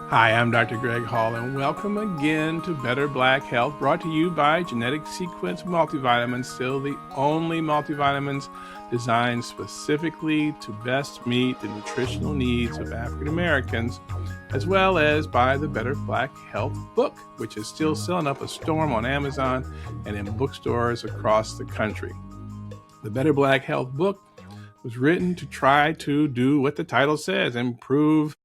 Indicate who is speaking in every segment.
Speaker 1: Hi, I'm Dr. Greg Hall, and welcome again to Better Black Health, brought to you by Genetic Sequence Multivitamins, still the only multivitamins designed specifically to best meet the nutritional needs of African Americans, as well as by the Better Black Health book, which is still selling up a storm on Amazon and in bookstores across the country. The Better Black Health book was written to try to do what the title says, improve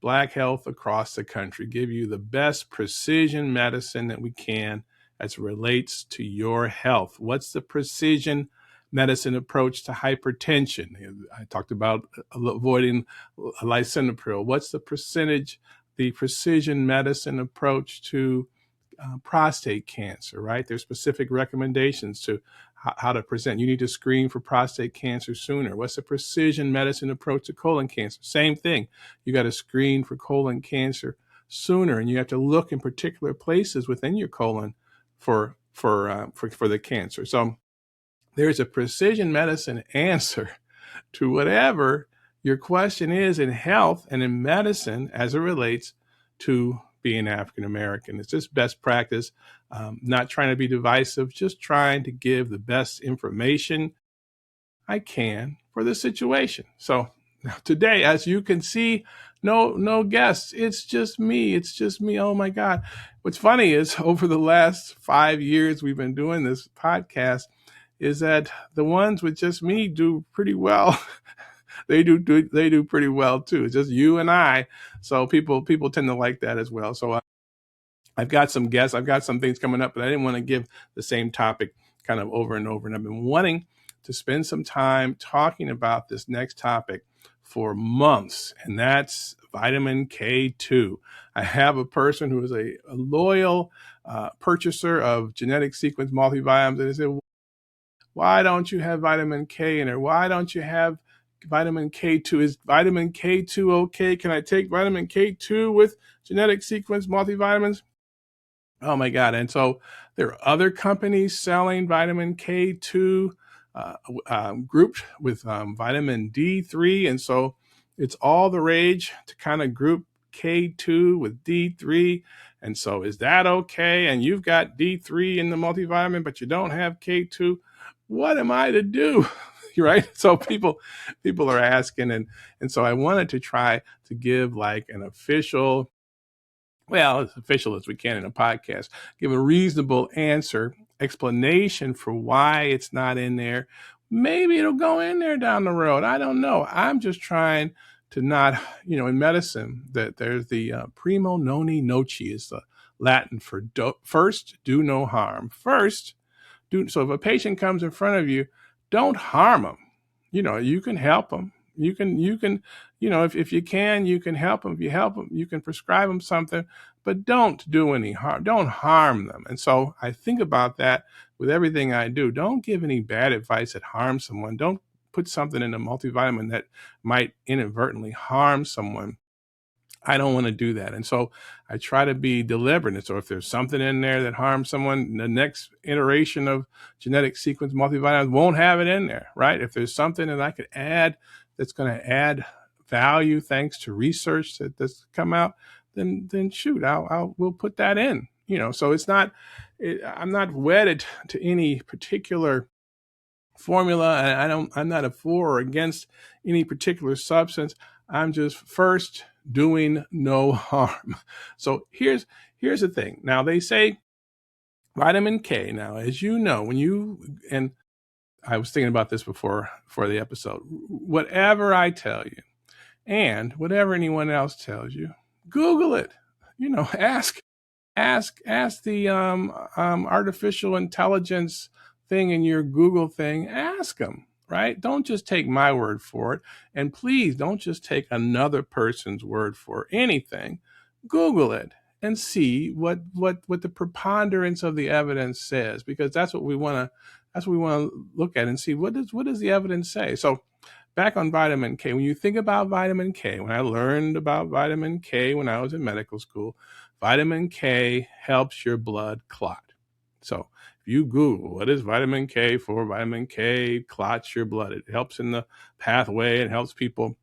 Speaker 1: Black health across the country, give you the best precision medicine that we can as it relates to your health. What's the precision medicine approach to hypertension? I talked about avoiding lisinopril. What's the precision medicine approach to prostate cancer, right? There's specific recommendations to how to present. You need to screen for prostate cancer sooner. What's the precision medicine approach to colon cancer? Same thing. You got to screen for colon cancer sooner, and you have to look in particular places within your colon for the cancer. So there's a precision medicine answer to whatever your question is in health and in medicine as it relates to being African American. It's just best practice, not trying to be divisive, just trying to give the best information I can for the situation. So today, as you can see, no guests. It's just me. It's just me. Oh my God. What's funny is over the last 5 years we've been doing this podcast is that the ones with just me do pretty well. They do pretty well too. It's just you and I. So people tend to like that as well. So I've got some guests. I've got some things coming up, but I didn't want to give the same topic kind of over and over. And I've been wanting to spend some time talking about this next topic for months, and that's vitamin K2. I have a person who is a loyal purchaser of Genetic Sequence Multivitamins, and they said, why don't you have vitamin K in there? Why don't you have vitamin K2? Is vitamin K2 okay? Can I take vitamin K2 with Genetic Sequence Multivitamins? Oh my God. And so there are other companies selling vitamin K2 grouped with vitamin D3. And so it's all the rage to kind of group K2 with D3. And so is that okay? And you've got D3 in the multivitamin, but you don't have K2. What am I to do? Right? So people are asking. And so I wanted to try to give like an official, well, as official as we can in a podcast, give a reasonable answer, explanation for why it's not in there. Maybe it'll go in there down the road. I don't know. I'm just trying to not, in medicine, that there's the primo noni nocere is the Latin for first, do no harm. First, so if a patient comes in front of you, don't harm them. You can help them. You can, if you can, you can help them. If you help them, you can prescribe them something, but don't do any harm. Don't harm them. And so I think about that with everything I do. Don't give any bad advice that harms someone. Don't put something in a multivitamin that might inadvertently harm someone. I don't want to do that. And so I try to be deliberate. And so if there's something in there that harms someone, the next iteration of Genetic Sequence Multivitamins won't have it in there, right? If there's something that I could add that's going to add value thanks to research that's come out, then shoot, we'll put that in. So I'm not wedded to any particular formula, and I'm not a for or against any particular substance. I'm just first doing no harm. So here's the thing. Now they say vitamin K. Now, as you know, and I was thinking about this before for the episode, whatever I tell you and whatever anyone else tells you, Google it. Ask the artificial intelligence thing in your Google thing. Ask them. Right? Don't just take my word for it. And please don't just take another person's word for anything. Google it and see what the preponderance of the evidence says, because that's what we want to look at and see what does the evidence say. So back on vitamin K, when you think about vitamin K, when I learned about vitamin K when I was in medical school, vitamin K helps your blood clot. So if you Google what is vitamin K for, vitamin K clots your blood. It helps in the pathway. It helps people,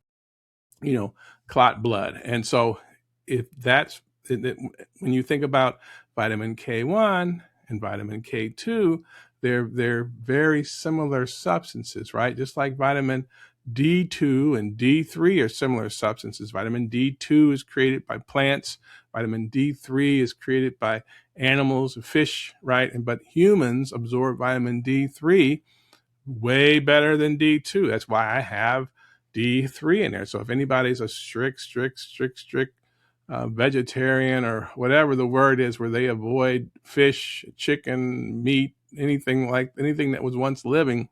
Speaker 1: clot blood. And so if that's when you think about vitamin K1 and vitamin K2, they're very similar substances, right? Just like vitamin D2 and D3 are similar substances. Vitamin D2 is created by plants. Vitamin D3 is created by animals, fish, right? But humans absorb vitamin D3 way better than D2. That's why I have D3 in there. So if anybody's a strict vegetarian or whatever the word is, where they avoid fish, chicken, meat, anything that was once living,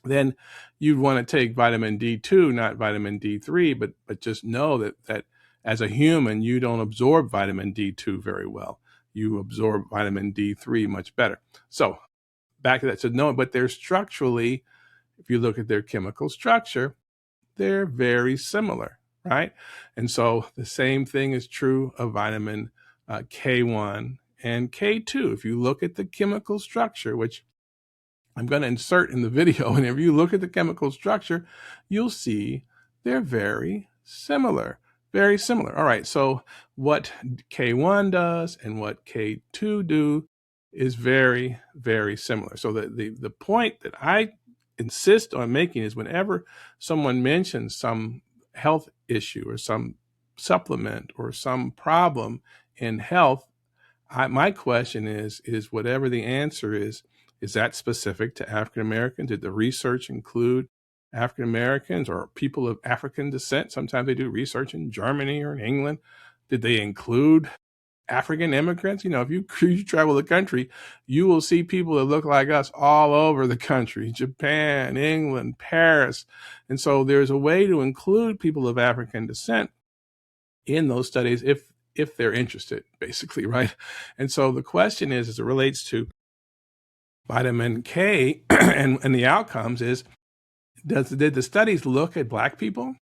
Speaker 1: then you'd want to take vitamin D2, not vitamin D3, but just know that as a human, you don't absorb vitamin D2 very well. You absorb vitamin D3 much better. So back to that. So no, but they're structurally, if you look at their chemical structure, they're very similar, right? And so the same thing is true of vitamin K1 and K2. If you look at the chemical structure, which I'm going to insert in the video, and if you look at the chemical structure, you'll see they're very similar. Very similar. All right, so what K1 does and what K2 do is very, very similar. So the point that I insist on making is whenever someone mentions some health issue or some supplement or some problem in health, my question is whatever the answer is that specific to African Americans? Did the research include African Americans or people of African descent? Sometimes they do research in Germany or in England. Did they include African immigrants? You know, if you travel the country, you will see people that look like us all over the country, Japan, England, Paris. And so there's a way to include people of African descent in those studies if they're interested, basically, right? And so the question is, as it relates to vitamin K and the outcomes is, did the studies look at Black people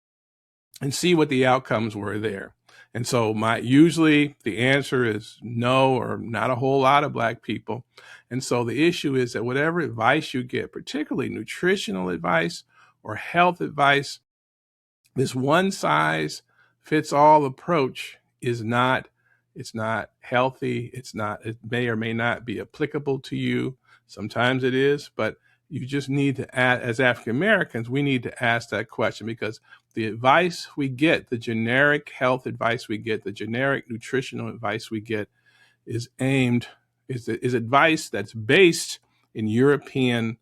Speaker 1: and see what the outcomes were there? And so usually the answer is no, or not a whole lot of Black people. And so the issue is that whatever advice you get, particularly nutritional advice or health advice, this one size fits all approach is not, it's not healthy. It may or may not be applicable to you. Sometimes it is, but you just need to add, as African Americans, we need to ask that question, because the advice we get, the generic health advice we get, the generic nutritional advice we get is advice that's based in European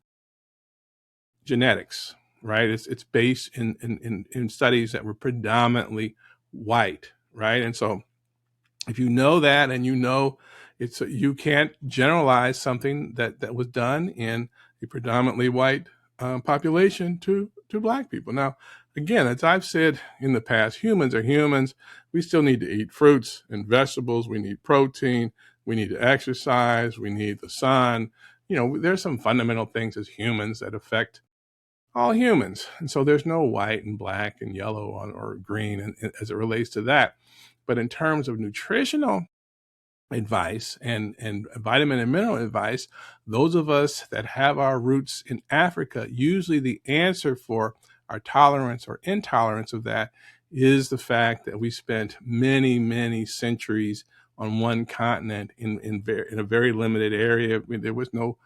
Speaker 1: genetics, right? It's based in studies that were predominantly white, right? And so if you know that, and you know you can't generalize something that was done in a predominantly white population to Black people. Now, again, as I've said in the past, humans are humans. We still need to eat fruits and vegetables. We need protein. We need to exercise. We need the sun. You know, there's some fundamental things as humans that affect all humans. And so there's no white and black and yellow or green as it relates to that. But in terms of nutritional advice and vitamin and mineral advice, those of us that have our roots in Africa, usually the answer for our tolerance or intolerance of that is the fact that we spent many, many centuries on one continent in a very limited area. I mean, there was no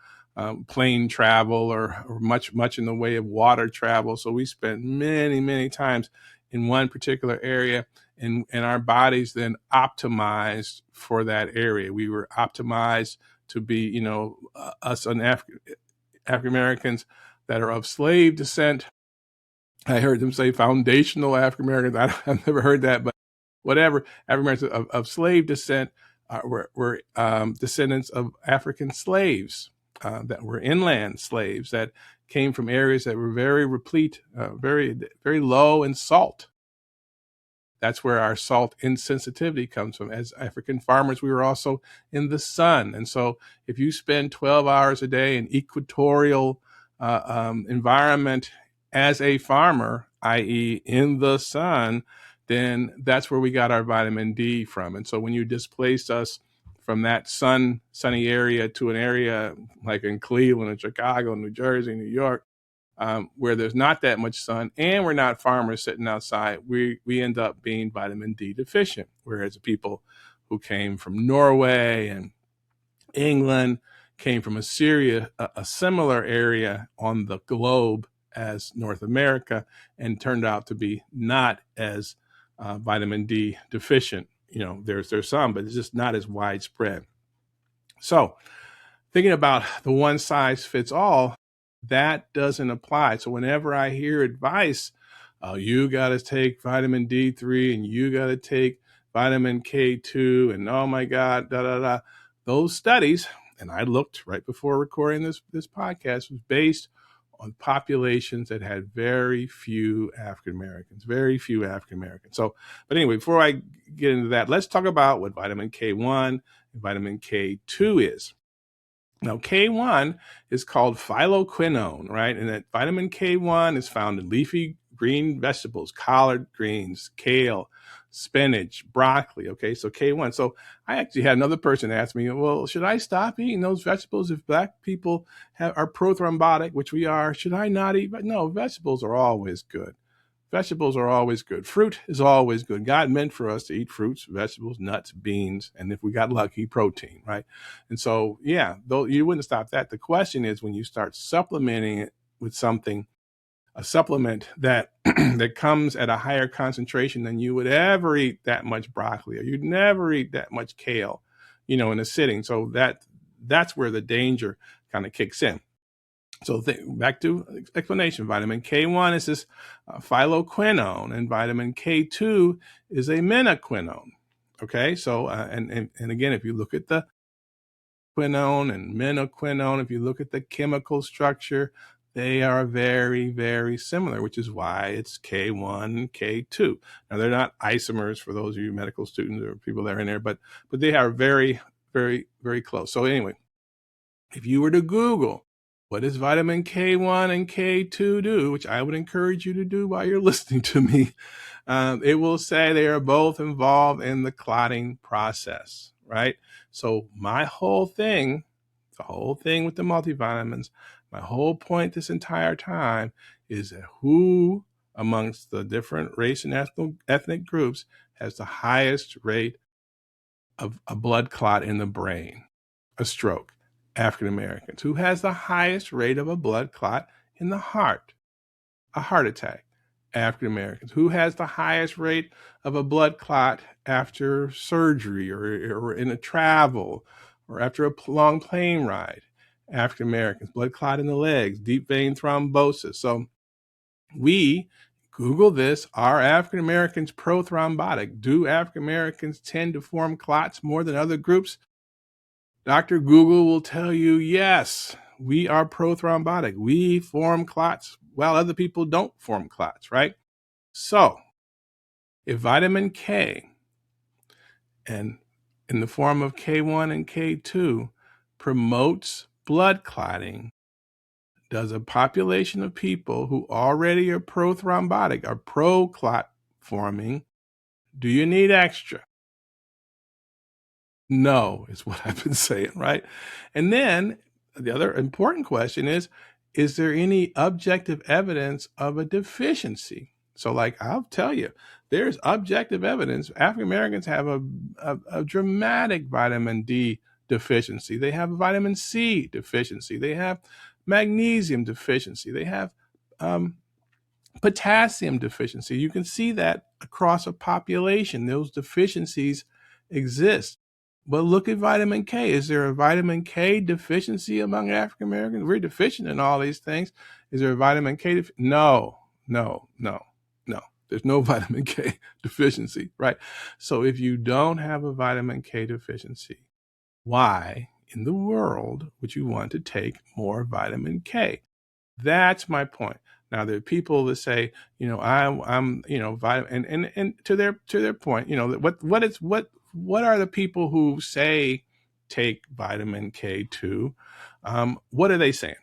Speaker 1: plane travel or much in the way of water travel. So we spent many, many times in one particular area, and our bodies then optimized for that area. We were optimized to be, us African Americans that are of slave descent. I heard them say foundational African Americans. I've never heard that, but whatever. African Americans of slave descent were descendants of African slaves that were inland slaves that came from areas that were very replete, very, very low in salt. That's where our salt insensitivity comes from. As African farmers, we were also in the sun. And so if you spend 12 hours a day in equatorial environment as a farmer, i.e. in the sun, then that's where we got our vitamin D from. And so when you displaced us from that sunny area to an area like in Cleveland and Chicago, New Jersey, New York, where there's not that much sun and we're not farmers sitting outside, we end up being vitamin D deficient. Whereas the people who came from Norway and England, came from Assyria, a similar area on the globe as North America, and turned out to be not as vitamin D deficient. There's some, but it's just not as widespread. So thinking about the one size fits all, that doesn't apply. So whenever I hear advice, you got to take vitamin D3 and you got to take vitamin K2 and oh my God, those studies, and I looked right before recording this podcast, was based on populations that had very few African Americans. So, but anyway, before I get into that, let's talk about what vitamin K1 and vitamin K2 is. Now, K1 is called phyloquinone, right? And that vitamin K1 is found in leafy green vegetables, collard greens, kale, spinach, broccoli. Okay, so K1. So I actually had another person ask me, well, should I stop eating those vegetables if Black people are prothrombotic, which we are? Should I not eat? But no, vegetables are always good. Vegetables are always good. Fruit is always good. God meant for us to eat fruits, vegetables, nuts, beans, and if we got lucky, protein, right? And so, yeah, though you wouldn't stop that. The question is when you start supplementing it with something, a supplement that that comes at a higher concentration than you would ever eat that much broccoli, or you'd never eat that much kale, in a sitting. So that's where the danger kind of kicks in. So back to explanation. Vitamin K1 is this phyloquinone, and vitamin K2 is a menaquinone. Okay, so and again, if you look at the quinone and menaquinone, if you look at the chemical structure, they are very, very similar, which is why it's K1 and K2. Now, they're not isomers for those of you medical students or people that are in there, but they are very, very, very close. So anyway, if you were to Google, what does vitamin K1 and K2 do, which I would encourage you to do while you're listening to me, it will say they are both involved in the clotting process, right? So the whole thing with the multivitamins, my whole point this entire time is that who amongst the different race and ethnic groups has the highest rate of a blood clot in the brain, a stroke? African Americans. Who has the highest rate of a blood clot in the heart, a heart attack? African Americans. Who has the highest rate of a blood clot after surgery or in a travel or after a long plane ride? African Americans. Blood clot in the legs, deep vein thrombosis. So we Google this. Are African Americans prothrombotic? Do African Americans tend to form clots more than other groups? Dr. Google will tell you, yes, we are prothrombotic. We form clots while other people don't form clots, right? So if vitamin K, and in the form of K1 and K2, promotes blood clotting, does a population of people who already are prothrombotic, are pro-clot forming, do you need extra? No, is what I've been saying, right? And then the other important question is there any objective evidence of a deficiency? So I'll tell you, there's objective evidence. African Americans have a dramatic vitamin D deficiency. They have a vitamin C deficiency. They have magnesium deficiency. They have potassium deficiency. You can see that across a population. Those deficiencies exist. But look at vitamin K. Is there a vitamin K deficiency among African Americans? We're deficient in all these things. Is there a vitamin K? No. There's no vitamin K deficiency, right? So if you don't have a vitamin K deficiency, why in the world would you want to take more vitamin K? That's my point. Now there are people that say, I'm vitamin, and to their point, what are the people who say take vitamin K2? What are they saying?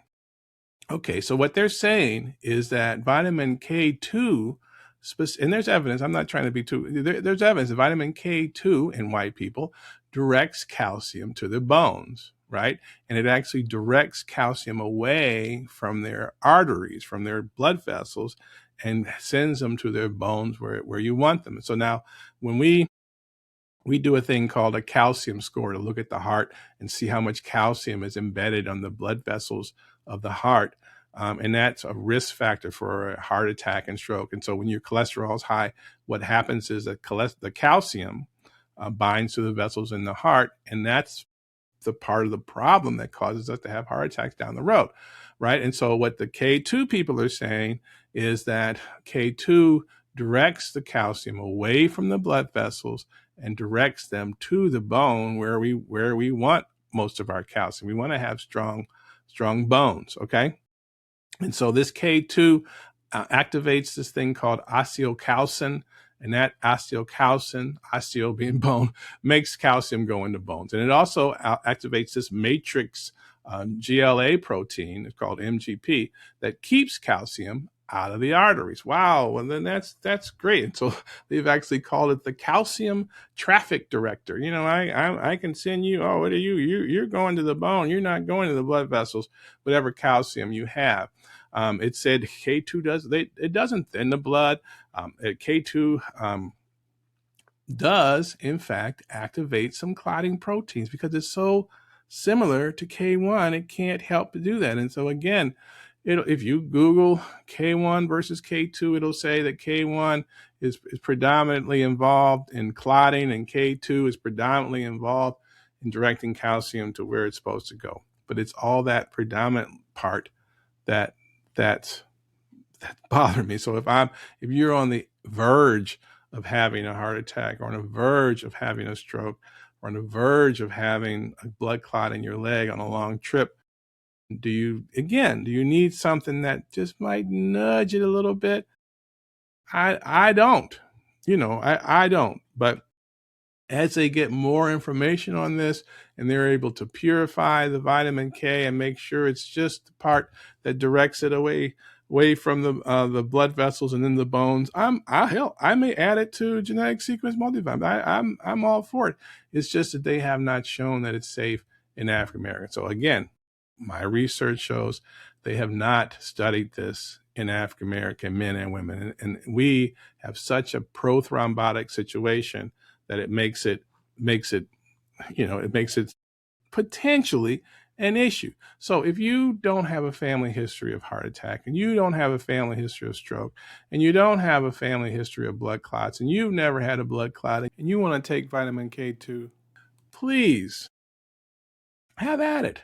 Speaker 1: Okay, so what they're saying is that vitamin K2, and there's evidence, I'm not trying to be there's evidence that vitamin K2 in white people directs calcium to the bones, right? And it actually directs calcium away from their arteries, from their blood vessels, and sends them to their bones where you want them. So now when we do a thing called a calcium score to look at the heart and see how much calcium is embedded on the blood vessels of the heart. And that's a risk factor for a heart attack and stroke. And so when your cholesterol is high, what happens is that the calcium binds to the vessels in the heart, and that's the part of the problem that causes us to have heart attacks down the road, right? And so what the K2 people are saying is that K2 directs the calcium away from the blood vessels and directs them to the bone where we want most of our calcium. We want to have strong bones, okay? And so this K2 activates this thing called osteocalcin, and that osteocalcin, osteo being bone, makes calcium go into bones. And it also activates this matrix GLA protein, it's called MGP, that keeps calcium out of the arteries. Wow, well then that's great. And so they've actually called it the calcium traffic director. You know, I can send you, oh, what are you? You're going to the bone, you're not going to the blood vessels, whatever calcium you have. It said K2 it doesn't thin the blood. K2 does, in fact, activate some clotting proteins because it's so similar to K1, it can't help to do that. And so again, if you Google K1 versus K2, it'll say that K1 is predominantly involved in clotting and K2 is predominantly involved in directing calcium to where it's supposed to go. But it's all that predominant part that's bothered me. So if you're on the verge of having a heart attack, or on the verge of having a stroke, or on the verge of having a blood clot in your leg on a long trip, do you need something that just might nudge it a little bit? I don't. I don't. But as they get more information on this and they're able to purify the vitamin K and make sure it's just the part that directs it away from the blood vessels and then the bones, I may add it to genetic sequence multivitamin. I'm all for it. It's just that they have not shown that it's safe in African Americans. So again, my research shows they have not studied this in African American men and women, and we have such a prothrombotic situation that it makes it potentially an issue. So if you don't have a family history of heart attack, and you don't have a family history of stroke, and you don't have a family history of blood clots, and you've never had a blood clot, and you want to take vitamin K2, please have at it.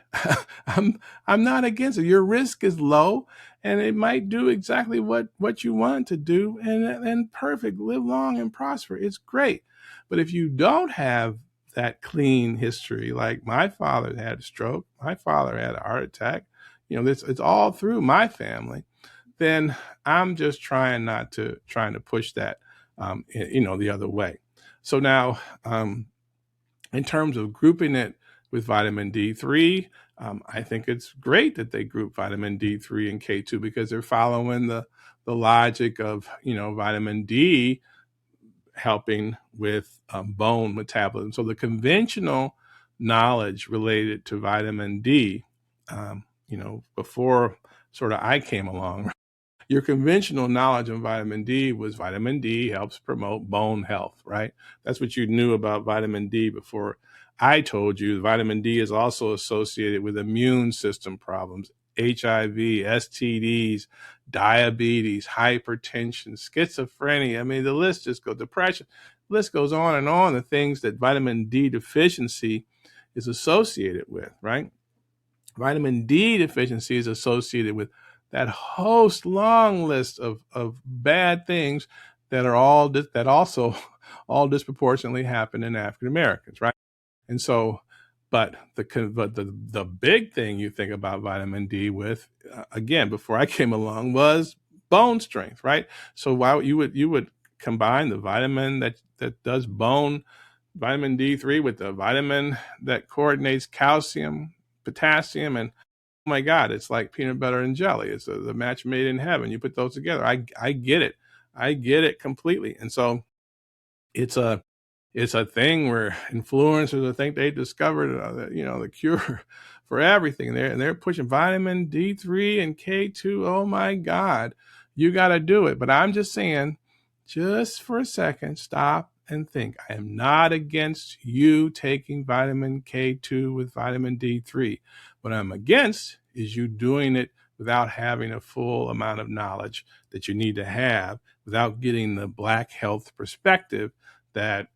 Speaker 1: I'm not against it. Your risk is low, and it might do exactly what you want it to do, and perfect. Live long and prosper. It's great. But if you don't have that clean history, like my father had a stroke, my father had a heart attack, it's all through my family, then I'm just trying to push that, the other way. So now, in terms of grouping it with vitamin D3, I think it's great that they group vitamin D3 and K2 because they're following the logic of, vitamin D helping with bone metabolism. So the conventional knowledge related to vitamin D, before sort of I came along, your conventional knowledge of vitamin D was vitamin D helps promote bone health, right? That's what you knew about vitamin D before I told you. Vitamin D is also associated with immune system problems, HIV, STDs, diabetes, hypertension, schizophrenia. I mean, the list just goes, depression, the list goes on and on, the things that vitamin D deficiency is associated with, right? Vitamin D deficiency is associated with that host long list of bad things that are also all disproportionately happen in African Americans, right? And so, but the big thing you think about vitamin D with, again, before I came along, was bone strength, right? So why you would combine the vitamin that does bone, vitamin D3, with the vitamin that coordinates calcium, potassium, and oh my God, it's like peanut butter and jelly. It's the match made in heaven. You put those together. I get it. I get it completely. And so it's It's a thing where influencers think they discovered, the cure for everything. They're pushing vitamin D3 and K2. Oh my God, you got to do it. But I'm just saying, just for a second, stop and think. I am not against you taking vitamin K2 with vitamin D3. What I'm against is you doing it without having a full amount of knowledge that you need to have, without getting the Black health perspective that,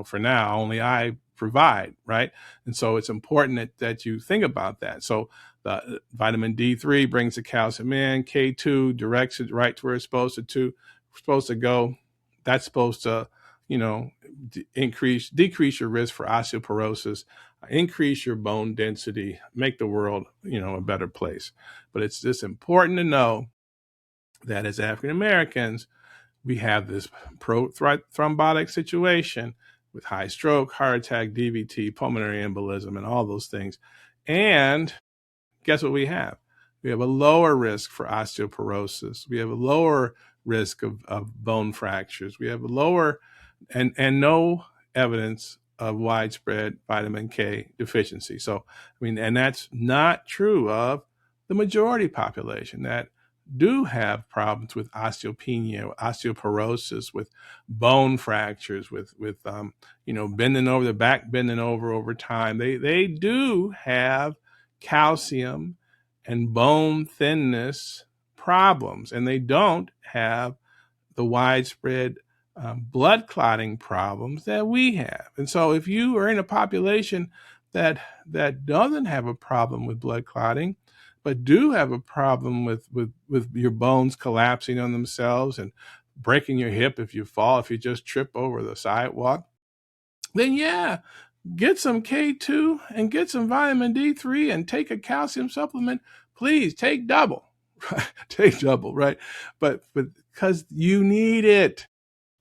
Speaker 1: for now, only I provide, right? And so it's important that you think about that. So the vitamin D3 brings the calcium in, K2 directs it right to where it's supposed to go. That's supposed to, decrease your risk for osteoporosis, increase your bone density, make the world, a better place. But it's just important to know that as African Americans, we have this thrombotic situation with high stroke, heart attack, DVT, pulmonary embolism, and all those things. And guess what we have? We have a lower risk for osteoporosis. We have a lower risk of bone fractures. We have a lower and no evidence of widespread vitamin K deficiency. So, and that's not true of the majority population that do have problems with osteopenia, osteoporosis, with bone fractures, with bending over the back, bending over time. They do have calcium and bone thinness problems, and they don't have the widespread blood clotting problems that we have. And so if you are in a population that doesn't have a problem with blood clotting, but do have a problem with your bones collapsing on themselves and breaking your hip if you fall, if you just trip over the sidewalk, then yeah, get some K2 and get some vitamin D3 and take a calcium supplement. Please take double, take double, right? But because you need it,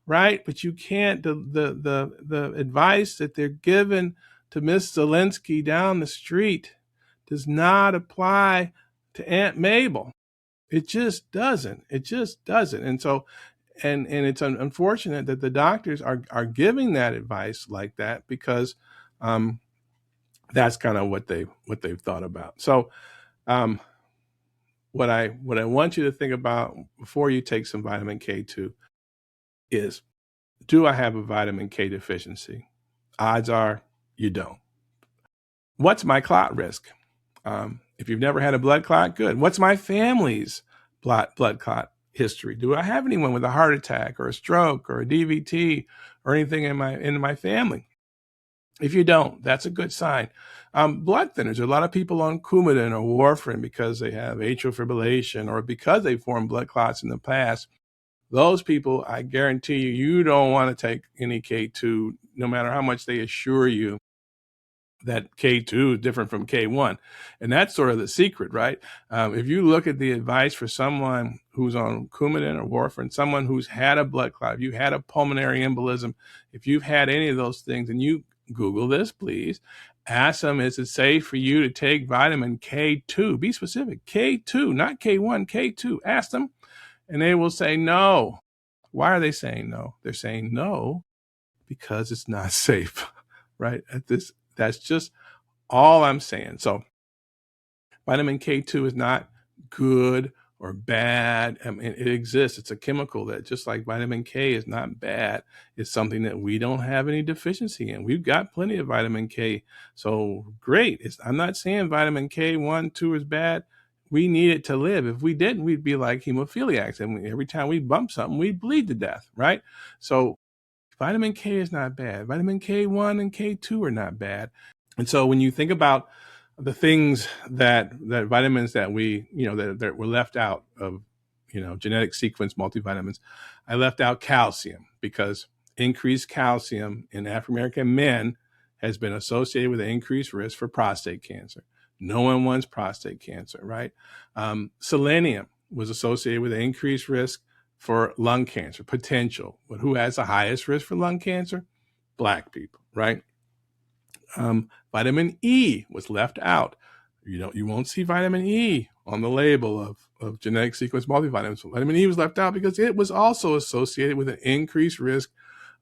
Speaker 1: right? But you can't. The advice that they're given to Miss Zelensky down the street does not apply to Aunt Mabel. It just doesn't. It just doesn't. And so, and it's unfortunate that the doctors are giving that advice like that, because that's kind of what they've thought about. So, what I want you to think about before you take some vitamin K2 is, do I have a vitamin K deficiency? Odds are you don't. What's my clot risk? If you've never had a blood clot, good. What's my family's blood clot history? Do I have anyone with a heart attack or a stroke or a DVT or anything in my family? If you don't, that's a good sign. Blood thinners. There are a lot of people on Coumadin or warfarin because they have atrial fibrillation or because they formed blood clots in the past. Those people, I guarantee you don't want to take any K2, no matter how much they assure you that K2 is different from K1. And that's sort of the secret, right? If you look at the advice for someone who's on Coumadin or warfarin, someone who's had a blood clot, if you had a pulmonary embolism, if you've had any of those things, and you Google this, please, ask them, is it safe for you to take vitamin K2? Be specific, K2, not K1, K2. Ask them, and they will say no. Why are they saying no? They're saying no because it's not safe, right? That's just all I'm saying. So vitamin K2 is not good or bad. I mean, it exists. It's a chemical that, just like vitamin K is not bad, it's something that we don't have any deficiency in. We've got plenty of vitamin K. So great. I'm not saying vitamin K1, 2 is bad. We need it to live. If we didn't, we'd be like hemophiliacs. And every time we bump something, we bleed to death, right? So vitamin K is not bad. Vitamin K1 and K2 are not bad. And so when you think about the things that vitamins that we, that were left out of, genetic sequence multivitamins, I left out calcium because increased calcium in African American men has been associated with an increased risk for prostate cancer. No one wants prostate cancer, right? Selenium was associated with an increased risk for lung cancer, potential. But who has the highest risk for lung cancer? Black people, right? Vitamin E was left out. You won't see vitamin E on the label of genetic sequence multivitamins. Vitamin E was left out because it was also associated with an increased risk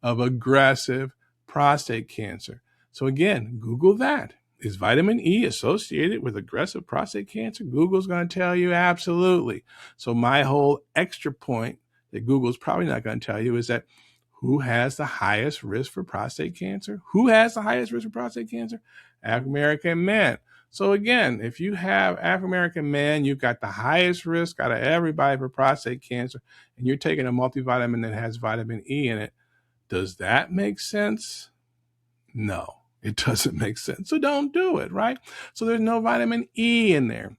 Speaker 1: of aggressive prostate cancer. So again, Google that. Is vitamin E associated with aggressive prostate cancer? Google's going to tell you absolutely. So my whole extra point that Google's probably not going to tell you is that who has the highest risk for prostate cancer? Who has the highest risk for prostate cancer? African American men. So again, if you have African American men, you've got the highest risk out of everybody for prostate cancer, and you're taking a multivitamin that has vitamin E in it. Does that make sense? No, it doesn't make sense. So don't do it, right? So there's no vitamin E in there.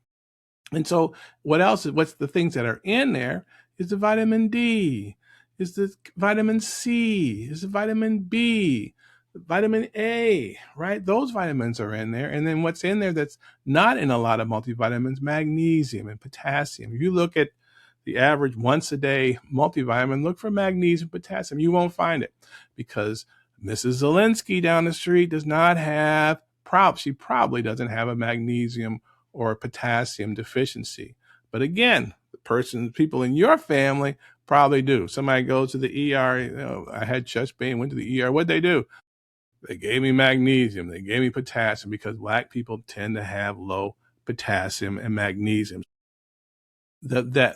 Speaker 1: And so what's the things that are in there is the vitamin D, is the vitamin C, is the vitamin B, vitamin A, right? Those vitamins are in there. And then what's in there that's not in a lot of multivitamins, magnesium and potassium. If you look at the average once a day multivitamin, look for magnesium, potassium. You won't find it because Mrs. Zelensky down the street does not have, she probably doesn't have a magnesium or a potassium deficiency. But again, people in your family probably do. Somebody goes to the ER, I had chest pain, went to the ER. What'd they do? They gave me magnesium. They gave me potassium because Black people tend to have low potassium and magnesium.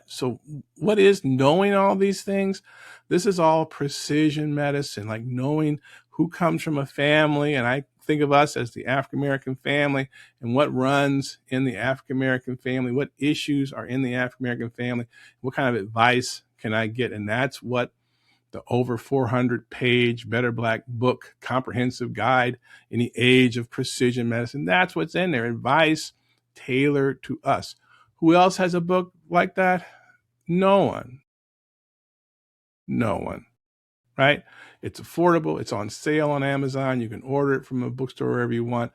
Speaker 1: So what is knowing all these things? This is all precision medicine, like knowing who comes from a family. And I think of us as the African American family and what runs in the African American family, what issues are in the African American family, what kind of advice can I get? And that's what the over 400-page Better Black book, comprehensive guide in the age of precision medicine. That's what's in there, advice tailored to us. Who else has a book like that? No one. No one, right? It's affordable. It's on sale on Amazon. You can order it from a bookstore wherever you want.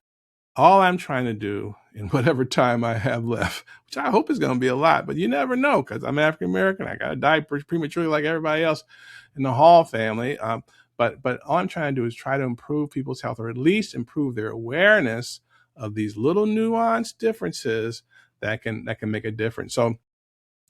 Speaker 1: All I'm trying to do in whatever time I have left, which I hope is going to be a lot, but you never know because I'm African American. I got to die prematurely like everybody else in the Hall family. But all I'm trying to do is try to improve people's health, or at least improve their awareness of these little nuanced differences that can make a difference. So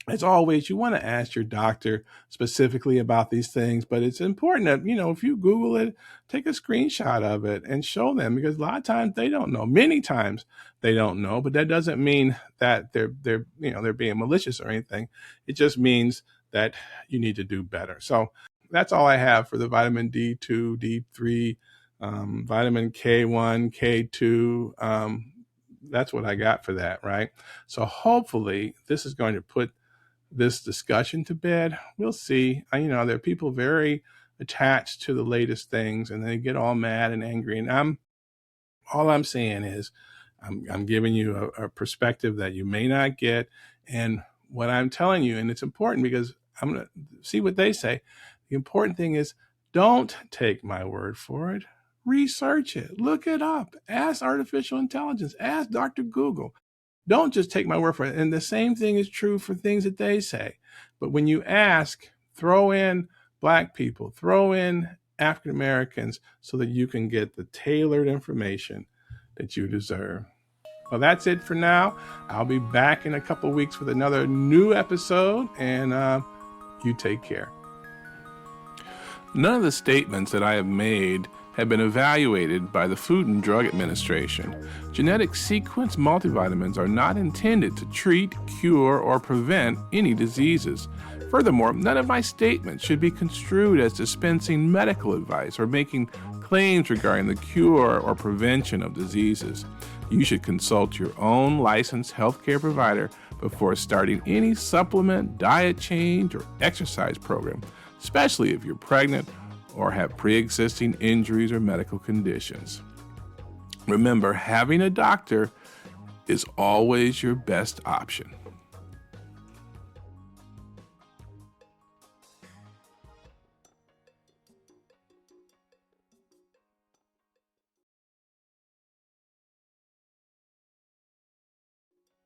Speaker 1: as always, you want to ask your doctor specifically about these things, but it's important that, if you Google it, take a screenshot of it and show them, because a lot of times they don't know. Many times they don't know, but that doesn't mean that they're being malicious or anything. It just means that you need to do better. So that's all I have for the vitamin D2, D3, vitamin K1, K2. That's what I got for that, right? So hopefully this is going to put this discussion to bed. We'll see. There are people very attached to the latest things, and they get all mad and angry. And all I'm saying is, I'm giving you a perspective that you may not get, and what I'm telling you, and it's important because I'm going to see what they say. The important thing is, don't take my word for it. Research it. Look it up. Ask artificial intelligence. Ask Dr. Google. Don't just take my word for it. And the same thing is true for things that they say. But when you ask, throw in Black people, throw in African Americans so that you can get the tailored information that you deserve. Well, that's it for now. I'll be back in a couple of weeks with another new episode, and you take care. None of the statements that I have made have been evaluated by the Food and Drug Administration. Genetic sequence multivitamins are not intended to treat, cure, or prevent any diseases. Furthermore, none of my statements should be construed as dispensing medical advice or making claims regarding the cure or prevention of diseases. You should consult your own licensed healthcare provider before starting any supplement, diet change, or exercise program, especially if you're pregnant or have pre-existing injuries or medical conditions. Remember, having a doctor is always your best option.